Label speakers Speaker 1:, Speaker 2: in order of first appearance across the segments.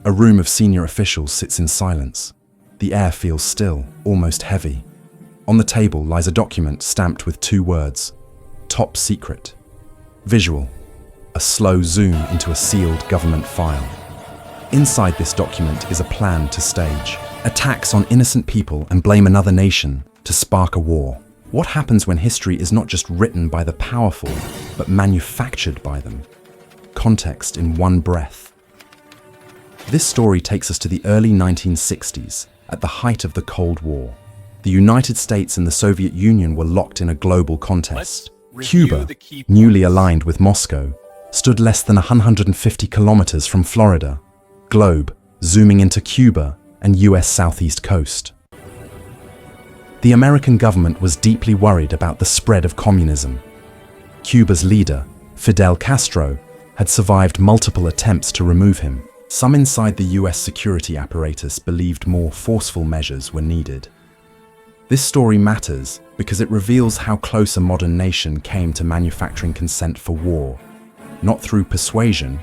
Speaker 1: A room of senior officials sits in silence. The air feels still, almost heavy. On the table lies a document stamped with 2 words: Top Secret. Visual: a slow zoom into a sealed government file. Inside this document is a plan to stage attacks on innocent people and blame another nation to spark a war. What happens when history is not just written by the powerful, but manufactured by them? Context in one breath. This story takes us to the early 1960s, at the height of the Cold War. The United States and the Soviet Union were locked in a global contest. Cuba, newly aligned with Moscow, stood less than 150 kilometers from Florida. Globe, zooming into Cuba and US southeast coast. The American government was deeply worried about the spread of communism. Cuba's leader, Fidel Castro, had survived multiple attempts to remove him. Some inside the US security apparatus believed more forceful measures were needed. This story matters because it reveals how close a modern nation came to manufacturing consent for war, not through persuasion,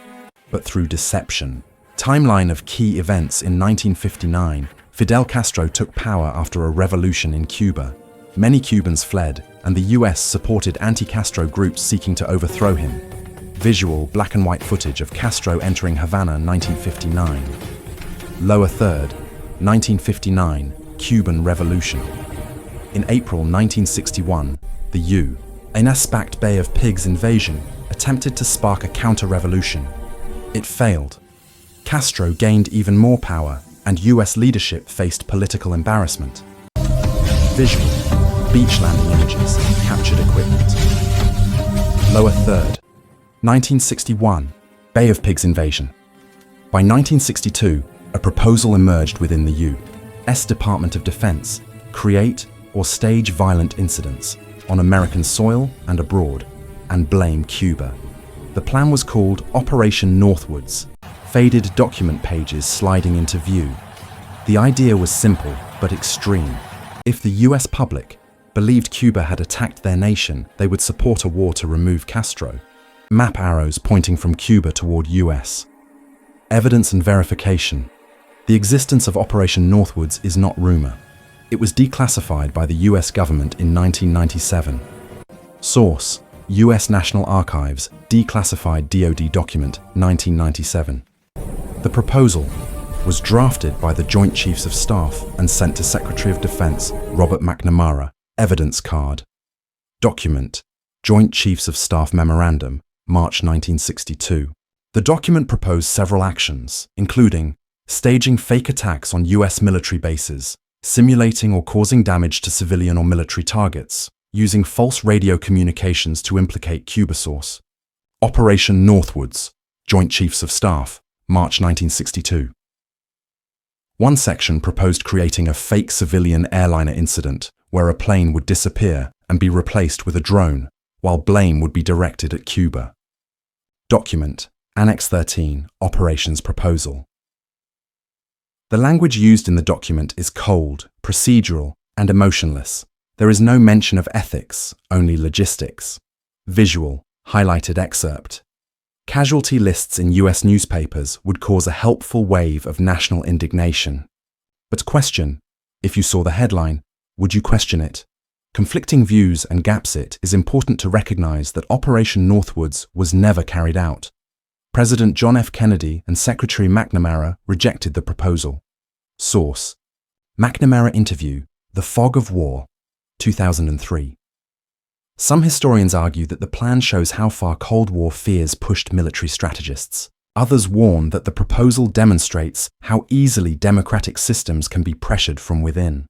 Speaker 1: but through deception. Timeline of key events: in 1959, Fidel Castro took power after a revolution in Cuba. Many Cubans fled, and the US supported anti-Castro groups seeking to overthrow him. Visual, black and white footage of Castro entering Havana, 1959. Lower third, 1959, Cuban Revolution. In April 1961, the U.S. Bay of Pigs invasion attempted to spark a counter-revolution. It failed. Castro gained even more power, and US leadership faced political embarrassment. Visual, beach landing images, captured equipment. Lower third, 1961, Bay of Pigs invasion. By 1962, a proposal emerged within the U.S. Department of Defense: create or stage violent incidents on American soil and abroad, and blame Cuba. The plan was called Operation Northwoods. Faded document pages sliding into view. The idea was simple but extreme. If the US public believed Cuba had attacked their nation, they would support a war to remove Castro. Map arrows pointing from Cuba toward US. Evidence and verification. The existence of Operation Northwoods is not rumor. It was declassified by the US government in 1997. Source: US National Archives, Declassified DoD document, 1997. The proposal was drafted by the Joint Chiefs of Staff and sent to Secretary of Defense Robert McNamara. Evidence card. Document: Joint Chiefs of Staff Memorandum, March 1962. The document proposed several actions, including staging fake attacks on US military bases, simulating or causing damage to civilian or military targets, using false radio communications to implicate Cuba source. Operation Northwoods, Joint Chiefs of Staff, March 1962. One section proposed creating a fake civilian airliner incident where a plane would disappear and be replaced with a drone, while blame would be directed at Cuba. Document: Annex 13, Operations Proposal. The language used in the document is cold, procedural, and emotionless. There is no mention of ethics, only logistics. Visual, highlighted excerpt. Casualty lists in US newspapers would cause a helpful wave of national indignation. But question: if you saw the headline, would you question it? Conflicting views and gaps. It is important to recognize that Operation Northwoods was never carried out. President John F. Kennedy and Secretary McNamara rejected the proposal. Source: McNamara interview, The Fog of War, 2003. Some historians argue that the plan shows how far Cold War fears pushed military strategists. Others warn that the proposal demonstrates how easily democratic systems can be pressured from within.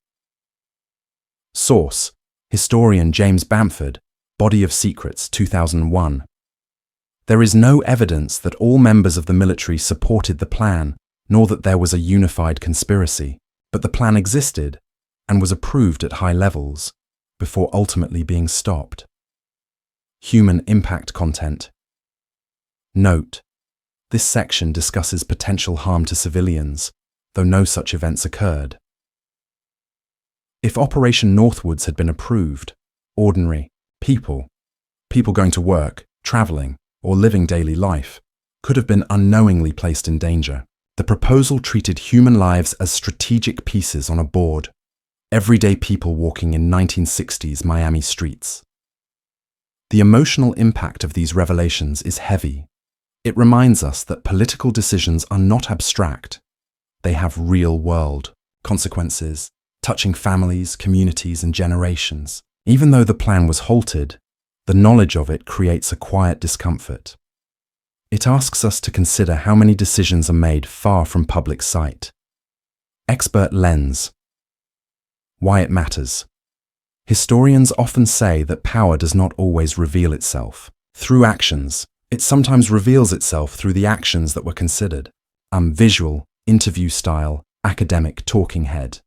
Speaker 1: Source: historian James Bamford, Body of Secrets, 2001. There is no evidence that all members of the military supported the plan, nor that there was a unified conspiracy, but the plan existed and was approved at high levels, before ultimately being stopped. Human impact content. Note: this section discusses potential harm to civilians, though no such events occurred. If Operation Northwoods had been approved, ordinary people going to work, traveling, or living daily life, could have been unknowingly placed in danger. The proposal treated human lives as strategic pieces on a board. Everyday people walking in 1960s Miami streets. The emotional impact of these revelations is heavy. It reminds us that political decisions are not abstract. They have real-world consequences, touching families, communities, and generations. Even though the plan was halted, the knowledge of it creates a quiet discomfort. It asks us to consider how many decisions are made far from public sight. Expert lens. Why it matters. Historians often say that power does not always reveal itself through actions. It sometimes reveals itself through the actions that were considered. Visual, interview style, academic talking head.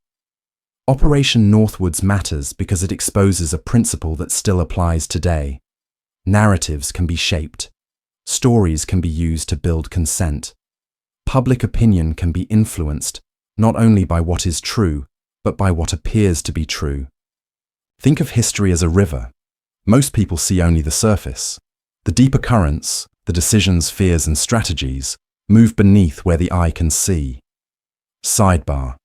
Speaker 1: Operation Northwoods matters because it exposes a principle that still applies today. Narratives can be shaped. Stories can be used to build consent. Public opinion can be influenced, not only by what is true, but by what appears to be true. Think of history as a river. Most people see only the surface. The deeper currents, the decisions, fears, and strategies, move beneath where the eye can see. Sidebar.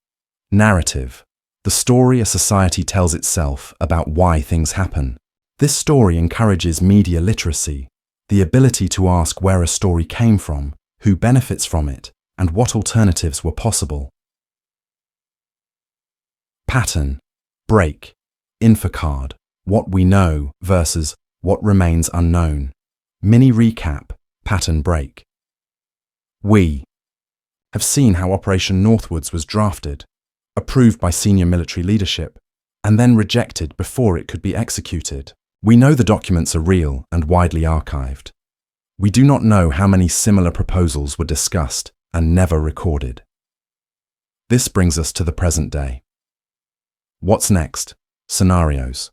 Speaker 1: Narrative. The story a society tells itself about why things happen. This story encourages media literacy, the ability to ask where a story came from, who benefits from it, and what alternatives were possible. Pattern. Break. Infocard. What we know versus what remains unknown. Mini recap. Pattern break. We have seen how Operation Northwoods was drafted, approved by senior military leadership, and then rejected before it could be executed. We know the documents are real and widely archived. We do not know how many similar proposals were discussed and never recorded. This brings us to the present day. What's next? Scenarios.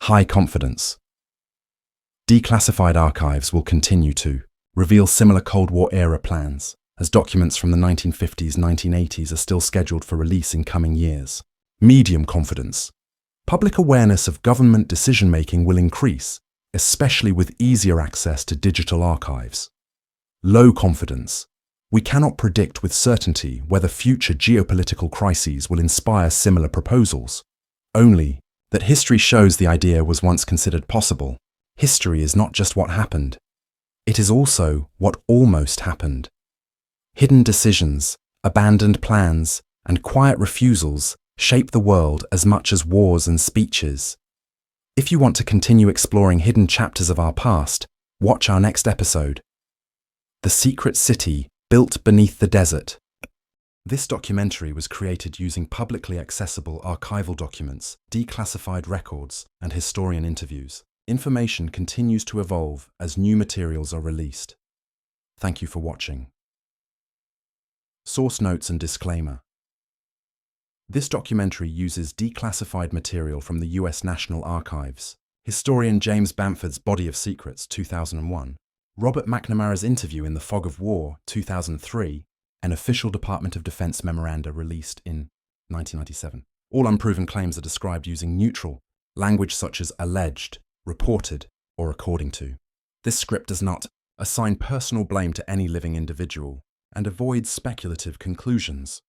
Speaker 1: High confidence. Declassified archives will continue to reveal similar Cold War-era plans, as documents from the 1950s, 1980s are still scheduled for release in coming years. Medium confidence. Public awareness of government decision-making will increase, especially with easier access to digital archives. Low confidence. We cannot predict with certainty whether future geopolitical crises will inspire similar proposals. Only that history shows the idea was once considered possible. History is not just what happened. It is also what almost happened. Hidden decisions, abandoned plans, and quiet refusals shape the world as much as wars and speeches. If you want to continue exploring hidden chapters of our past, watch our next episode. The Secret City Built Beneath the Desert. This documentary was created using publicly accessible archival documents, declassified records, and historian interviews. Information continues to evolve as new materials are released. Thank you for watching. Source notes and disclaimer. This documentary uses declassified material from the US National Archives, historian James Bamford's Body of Secrets, 2001, Robert McNamara's interview in The Fog of War, 2003, and official Department of Defense memoranda released in 1997. All unproven claims are described using neutral language such as alleged, reported, or according to. This script does not assign personal blame to any living individual and avoids speculative conclusions.